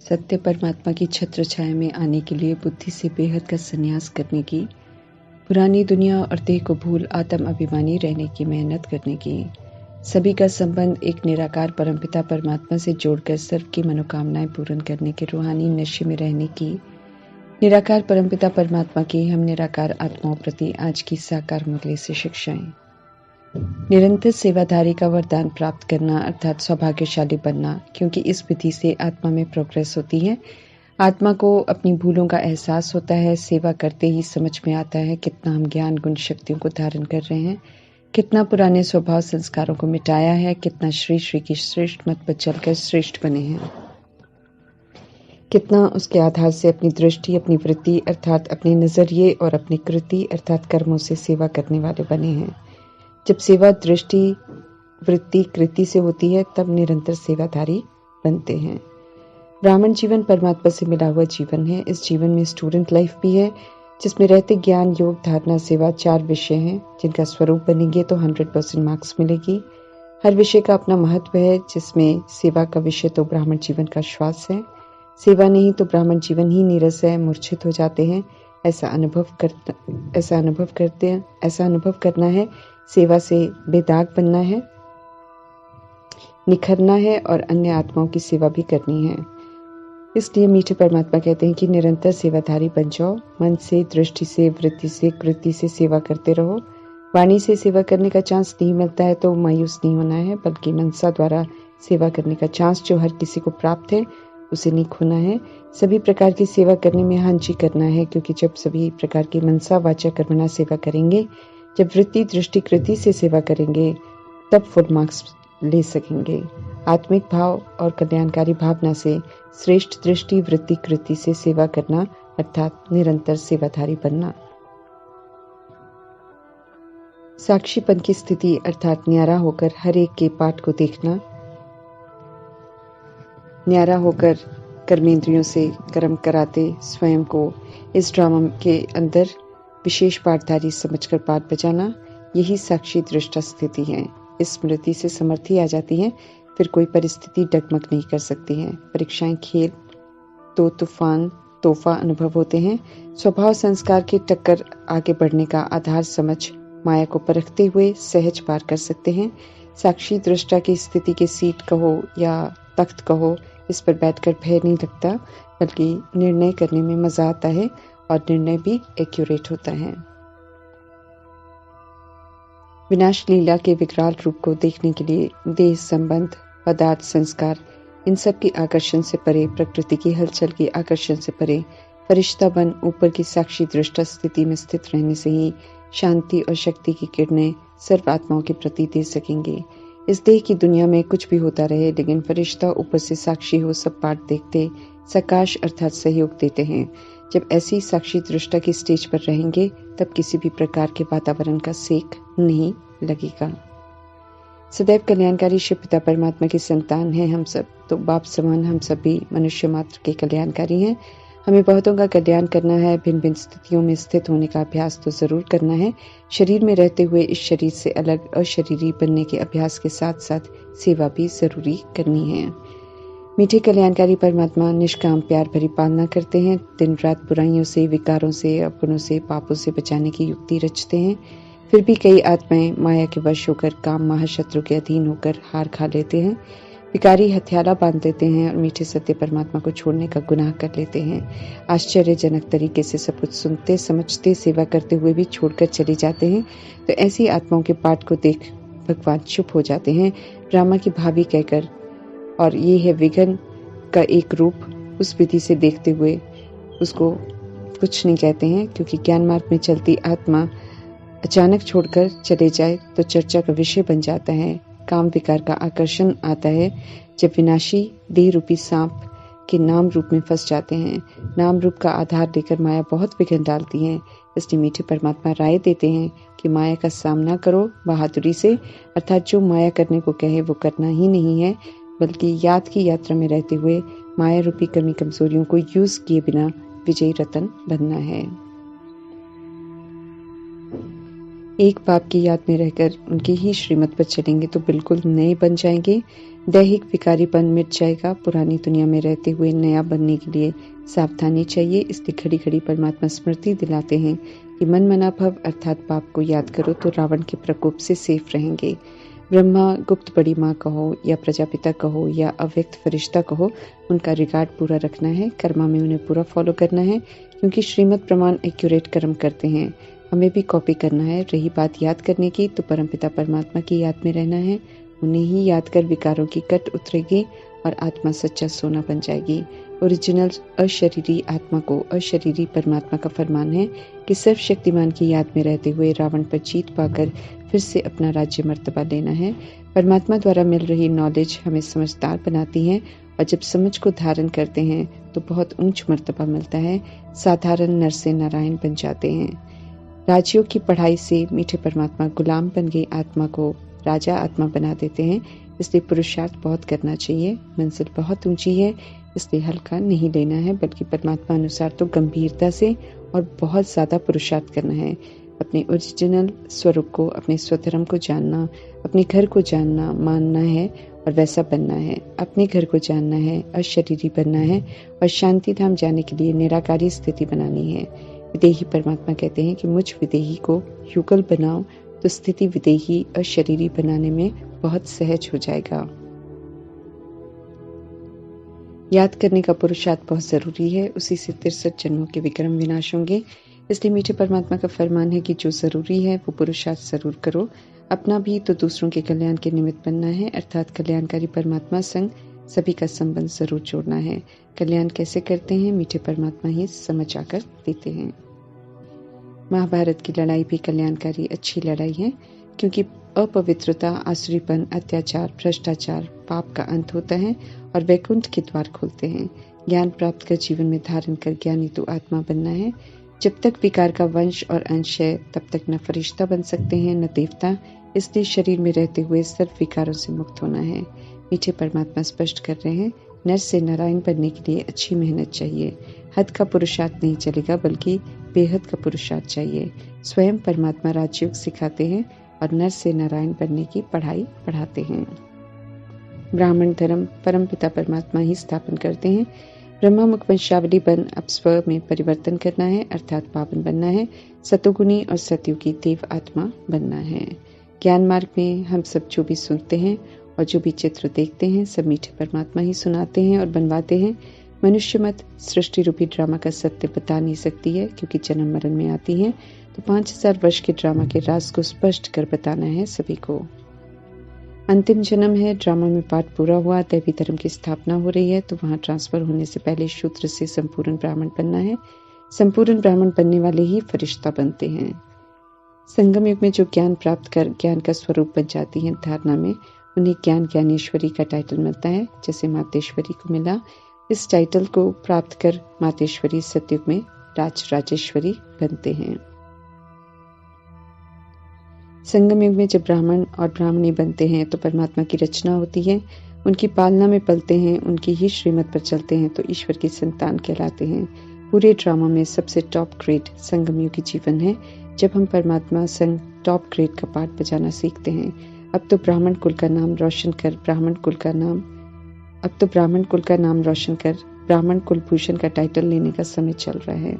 सत्य परमात्मा की छत्र छाया में आने के लिए बुद्धि से बेहद का संन्यास करने की, पुरानी दुनिया और देह को भूल आत्म अभिमानी रहने की मेहनत करने की, सभी का संबंध एक निराकार परमपिता परमात्मा से जोड़कर सर्व की मनोकामनाएं पूर्ण करने के रूहानी नशे में रहने की, निराकार परमपिता परमात्मा की हम निराकार आत्माओं प्रति आज की साकार मुरली से शिक्षाएं। निरंतर सेवाधारी का वरदान प्राप्त करना अर्थात सौभाग्यशाली बनना, क्योंकि इस विधि से आत्मा में प्रोग्रेस होती है। आत्मा को अपनी भूलों का एहसास होता है। सेवा करते ही समझ में आता है कितना हम ज्ञान गुण शक्तियों को धारण कर रहे हैं, कितना पुराने स्वभाव संस्कारों को मिटाया है, कितना श्री श्री की श्रेष्ठ मत पर चलकर श्रेष्ठ बने हैं, कितना उसके आधार से अपनी दृष्टि, अपनी वृत्ति अर्थात अपने नजरिए और अपनी कृति अर्थात कर्मों से सेवा करने वाले बने हैं। जब सेवा दृष्टि, वृत्ति, कृति से होती है तब निरंतर सेवाधारी बनते हैं। ब्राह्मण जीवन परमात्मा से मिला हुआ जीवन है। इस जीवन में स्टूडेंट लाइफ भी है, जिसमें रहते ज्ञान, योग, धारणा, सेवा 4 विषय हैं, जिनका स्वरूप बनेंगे तो 100% मार्क्स मिलेगी। हर विषय का अपना महत्व है, जिसमें सेवा का विषय तो ब्राह्मण जीवन का श्वास है। सेवा नहीं तो ब्राह्मण जीवन ही नीरस है, मूर्छित हो जाते हैं। ऐसा अनुभव करना है। सेवा से बेदाग बनना है, निखरना है और अन्य आत्माओं की सेवा भी करनी है। इसलिए मीठे परमात्मा कहते हैं कि निरंतर सेवाधारी बन जाओ। मन से, दृष्टि से, वृत्ति से, कृति से सेवा करते रहो। वाणी से सेवा करने का चांस नहीं मिलता है तो मायूस नहीं होना है, बल्कि मनसा द्वारा सेवा करने का चांस जो हर किसी को प्राप्त है उसे नहीं खोना है। सभी प्रकार की सेवा करने में हांजी करना है, क्योंकि जब सभी प्रकार की मनसा वाचा कर्मणा सेवा करेंगे, जब वृत्ति, दृष्टि, कृति से सेवा करेंगे, तब फुल मार्क्स ले सकेंगे। आत्मिक भाव और कल्याणकारी भावना से श्रेष्ठ दृष्टि, वृत्ति, कृति से सेवा करना अर्थात निरंतर सेवाधारी बनना। साक्षीपन की स्थिति अर्थात न्यारा होकर हर एक के पाठ को देखना, न्यारा होकर कर्मेंद्रियों से कर्म कराते स्वयं को इस ड्रामा के अंदर विशेष पाठधारी समझकर पाठ बजाना, यही साक्षी दृष्टा स्थिति है। इस स्मृति से समर्थी आ जाती है, फिर कोई परिस्थिति डगमग नहीं कर सकती है। परीक्षाएं, खेल तो तूफान, तोहफा अनुभव होते हैं। स्वभाव संस्कार की टक्कर आगे बढ़ने का आधार समझ माया को परखते हुए सहज पार कर सकते हैं। साक्षी दृष्टा की स्थिति के सीट कहो या तख्त कहो, इस पर बैठकर भय नहीं लगता, बल्कि निर्णय करने में मजा आता है और निर्णय भी एक्यूरेट होता है। विनाश लीला के विकराल रूप को देखने के लिए देह, संबंध, पदार्थ, संस्कार, इन सब की आकर्षण से परे, प्रकृति की हलचल की आकर्षण से परे, फरिश्ता बन ऊपर की साक्षी दृष्टा स्थिति में स्थित रहने से ही शांति और शक्ति की किरणें सर्व आत्माओं के प्रति दे सकेंगे। इस देह की दुनिया में कुछ भी होता रहे, लेकिन फरिश्ता ऊपर से साक्षी हो सब पाठ देखते, सकाश अर्थात सहयोग देते हैं। जब ऐसी साक्षी दृष्टा की स्टेज पर रहेंगे, तब किसी भी प्रकार के वातावरण का सेक नहीं लगेगा। सदैव कल्याणकारी शिव पिता परमात्मा की संतान हैं हम सब, तो बाप समान हम सभी मनुष्य मात्र के कल्याणकारी हैं। हमें बहुतों का कल्याण करना है। भिन्न भिन्न स्थितियों में स्थित होने का अभ्यास तो जरूर करना है। शरीर में रहते हुए इस शरीर से अलग अशरीरी बनने के अभ्यास के साथ साथ सेवा भी जरूरी करनी है। मीठे कल्याणकारी परमात्मा निष्काम प्यार भरी पालना करते हैं। दिन रात बुराइयों से, विकारों से, अपनों से, पापों से बचाने की युक्ति रचते हैं। फिर भी कई आत्माएं माया के वश होकर काम महाशत्रु के अधीन होकर हार खा लेते हैं। विकारी हथियाला बांध देते हैं और मीठे सत्य परमात्मा को छोड़ने का गुनाह कर लेते हैं। आश्चर्यजनक तरीके से सब कुछ सुनते, समझते, सेवा करते हुए भी छोड़कर चले जाते हैं। तो ऐसी आत्माओं के पाठ को देख भगवान चुप हो जाते हैं, ड्रामा की भावी कहकर, और ये है विघन का एक रूप। उस विधि से देखते हुए उसको कुछ नहीं कहते हैं, क्योंकि ज्ञान मार्ग में चलती आत्मा अचानक छोड़कर चले जाए तो चर्चा का विषय बन जाता है। काम विकार का आकर्षण आता है जब विनाशी देह रूपी सांप के नाम रूप में फंस जाते हैं। नाम रूप का आधार लेकर माया बहुत विघन डालती है। इसलिए मीठे परमात्मा राय देते हैं कि माया का सामना करो बहादुरी से, अर्थात जो माया करने को कहे वो करना ही नहीं है, बल्कि याद की यात्रा में रहते हुए माया रूपी कमी कमजोरियों को यूज किए बिना विजयी रतन बनना है। एक बाप की याद में रहकर उनकी ही श्रीमत पर चलेंगे तो बिल्कुल नए बन जाएंगे। दैहिक विकारीपन मिट जाएगा। पुरानी दुनिया में रहते हुए नया बनने के लिए सावधानी चाहिए। इसलिए घड़ी घड़ी परमात्मा स्मृति दिलाते हैं कि मन मना भव अर्थात पाप को याद करो तो रावण के प्रकोप से सेफ रहेंगे। ब्रह्मा, गुप्त बड़ी माँ कहो या प्रजापिता कहो या अव्यक्त फरिश्ता कहो, उनका रिकॉर्ड पूरा रखना है। कर्मा में उन्हें पूरा फॉलो करना है, क्योंकि श्रीमत प्रमाण एक्यूरेट कर्म करते हैं। हमें भी कॉपी करना है। रही बात याद करने की, तो परमपिता परमात्मा की याद में रहना है। उन्हें ही याद कर विकारों की कट उतरेगी और आत्मा सच्चा सोना बन जाएगी। ओरिजिनल अशरीरी आत्मा को अशरीरी परमात्मा का फरमान है कि सर्वशक्तिमान की याद में रहते हुए रावण पर जीत पाकर फिर से अपना राज्य मर्तबा लेना है। परमात्मा द्वारा मिल रही नॉलेज हमें समझदार बनाती है और जब समझ को धारण करते हैं तो बहुत ऊंच मर्तबा मिलता है। साधारण नर से नारायण बन जाते हैं। राज्यों की पढ़ाई से मीठे परमात्मा गुलाम बन गई आत्मा को राजा आत्मा बना देते हैं। इसलिए पुरुषार्थ बहुत करना चाहिए। मंजिल बहुत ऊंची है, इसलिए हल्का नहीं लेना है, बल्कि परमात्मा अनुसार तो गंभीरता से और बहुत ज्यादा पुरुषार्थ करना है। अपने ओरिजिनल स्वरूप को, अपने स्वधर्म को जानना, अपने घर को जानना, मानना है और वैसा बनना है। अपने घर को जानना है, अशरीरी बनना है और शांति धाम जाने के लिए निराकारी स्थिति बनानी है। विदेही परमात्मा कहते हैं कि मुझ विदेही को युगल बनाओ तो स्थिति विदेही अशरीरी बनाने में बहुत सहज हो जाएगा। याद करने का पुरुषार्थ बहुत जरूरी है। उसी से 63 जन्मों के विक्रम विनाश होंगे। इसलिए मीठे परमात्मा का फरमान है कि जो जरूरी है वो पुरुषार्थ जरूर करो। अपना भी तो दूसरों के कल्याण के निमित्त बनना है, अर्थात कल्याणकारी परमात्मा संग सभी का संबंध जरूर जोड़ना है। कल्याण कैसे करते हैं, मीठे परमात्मा ही समझ आकर देते हैं। महाभारत की लड़ाई भी कल्याणकारी अच्छी लड़ाई है, क्योंकि अपवित्रता, आसुरीपन, अत्याचार, भ्रष्टाचार, पाप का अंत होता है और वैकुंठ के द्वार खुलते हैं। ज्ञान प्राप्त कर जीवन में धारण कर ज्ञानी तो आत्मा बनना है। जब तक विकार का वंश और अंश है तब तक न फरिश्ता बन सकते हैं न देवता। इसलिए शरीर में रहते हुए सर्व विकारों से मुक्त होना है। मीठे परमात्मा स्पष्ट कर रहे हैं, नर से नारायण बनने के लिए अच्छी मेहनत चाहिए। हद का पुरुषार्थ नहीं चलेगा, बल्कि बेहद का पुरुषार्थ चाहिए। स्वयं परमात्मा राजयोग सिखाते हैं और नर से नारायण बनने की पढ़ाई पढ़ाते हैं। ब्राह्मण धर्म परमपिता परमात्मा ही स्थापन करते हैं। ब्रह्मा मुख वंशावली बन अब स्व में परिवर्तन करना है, अर्थात पावन बनना है। सतोगुणी और सतयुगी देव आत्मा बनना है। ज्ञान मार्ग में हम सब जो भी सुनते हैं और जो भी चित्र देखते हैं, सब मीठे परमात्मा ही सुनाते हैं और बनवाते हैं। मनुष्य मत सृष्टि रूपी ड्रामा का सत्य बता नहीं सकती है, क्योंकि जन्म मरण में आती है। तो 5000 वर्ष के ड्रामा के राज को स्पष्ट कर बताना है सभी को। अंतिम जन्म है, ड्रामा में पाठ पूरा हुआ, दैवी धर्म की स्थापना हो रही है, तो वहां ट्रांसफर होने से पहले शूद्र से संपूर्ण ब्राह्मण बनना है। संपूर्ण ब्राह्मण बनने वाले ही फरिश्ता बनते हैं। संगम युग में जो ज्ञान प्राप्त कर ज्ञान का स्वरूप बन जाती है धारणा में, उन्हें ज्ञान ज्ञानेश्वरी का टाइटल मिलता है, जैसे मातेश्वरी को मिला। इस टाइटल को प्राप्त कर मातेश्वरी सतयुग में राजेश्वरी बनते हैं। संगम युग में जब ब्राह्मण और ब्राह्मणी बनते हैं तो परमात्मा की रचना होती है, उनकी पालना में पलते हैं, उनकी ही श्रीमत पर चलते हैं तो ईश्वर की संतान कहलाते हैं। पूरे ड्रामा में सबसे टॉप ग्रेड संगम युग की जीवन है, जब हम परमात्मा संग टॉप ग्रेड का पाठ बजाना सीखते हैं। अब तो ब्राह्मण कुल का नाम रोशन कर ब्राह्मण कुल भूषण का टाइटल लेने का समय चल रहा है।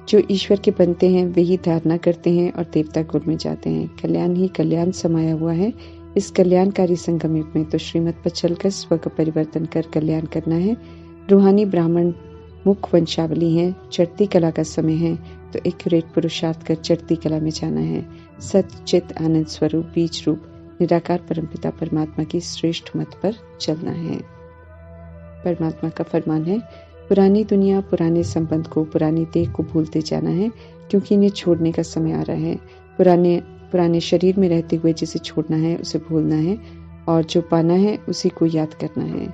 जो ईश्वर के बनते हैं वे ही धारणा करते हैं और देवता कुल में जाते हैं। कल्याण ही कल्याण समाया हुआ है। इस कल्याणकारी संगम युग में तो श्रीमत पर चलकर स्व का परिवर्तन कर कल्याण करना है। रूहानी ब्राह्मण मुख वंशावली है, चढ़ती कला का समय है, तो एक्यूरेट पुरुषार्थ कर चढ़ती कला में जाना है। सत चित आनंद स्वरूप बीज रूप निराकार परमपिता परमात्मा की श्रेष्ठ मत पर चलना है। परमात्मा का फरमान है, पुरानी दुनिया, पुराने संबंध को, पुरानी देह को भूलते जाना है, क्योंकि इन्हें छोड़ने का समय आ रहा है। पुराने शरीर में रहते हुए जिसे छोड़ना है उसे भूलना है, और जो पाना है उसी को याद करना है।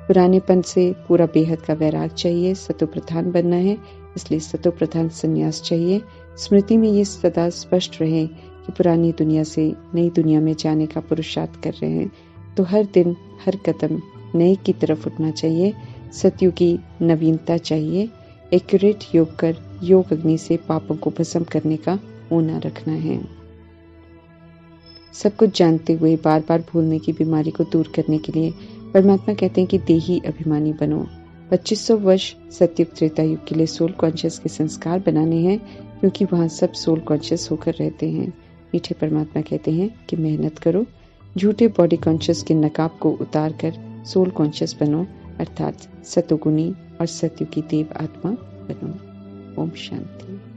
पुरानेपन से पूरा बेहद का वैराग चाहिए। सतो प्रधान बनना है, इसलिए सतो प्रधान संन्यास चाहिए। स्मृति में ये सदा स्पष्ट रहे कि पुरानी दुनिया से नई दुनिया में जाने का पुरुषार्थ कर रहे हैं, तो हर दिन हर कदम नए की तरफ उठना चाहिए। सतयुग की नवीनता चाहिए। एक्यूरेट योग कर योग अग्नि से पापों को भस्म करने का होना रखना है। सब कुछ जानते हुए बार बार भूलने की बीमारी को दूर करने के लिए परमात्मा कहते हैं कि देही अभिमानी बनो। 2500 वर्ष सत्युग त्रेता युग के लिए सोल कॉन्शियस के संस्कार बनाने हैं, क्योंकि वहां सब सोल कॉन्शियस होकर रहते हैं। मीठे परमात्मा कहते हैं कि मेहनत करो, झूठे बॉडी कॉन्शियस के नकाब को उतार कर सोल कॉन्शियस बनो, अर्थात सतोगुनी और सत्युगी देव आत्मा बनो। ओम शांति।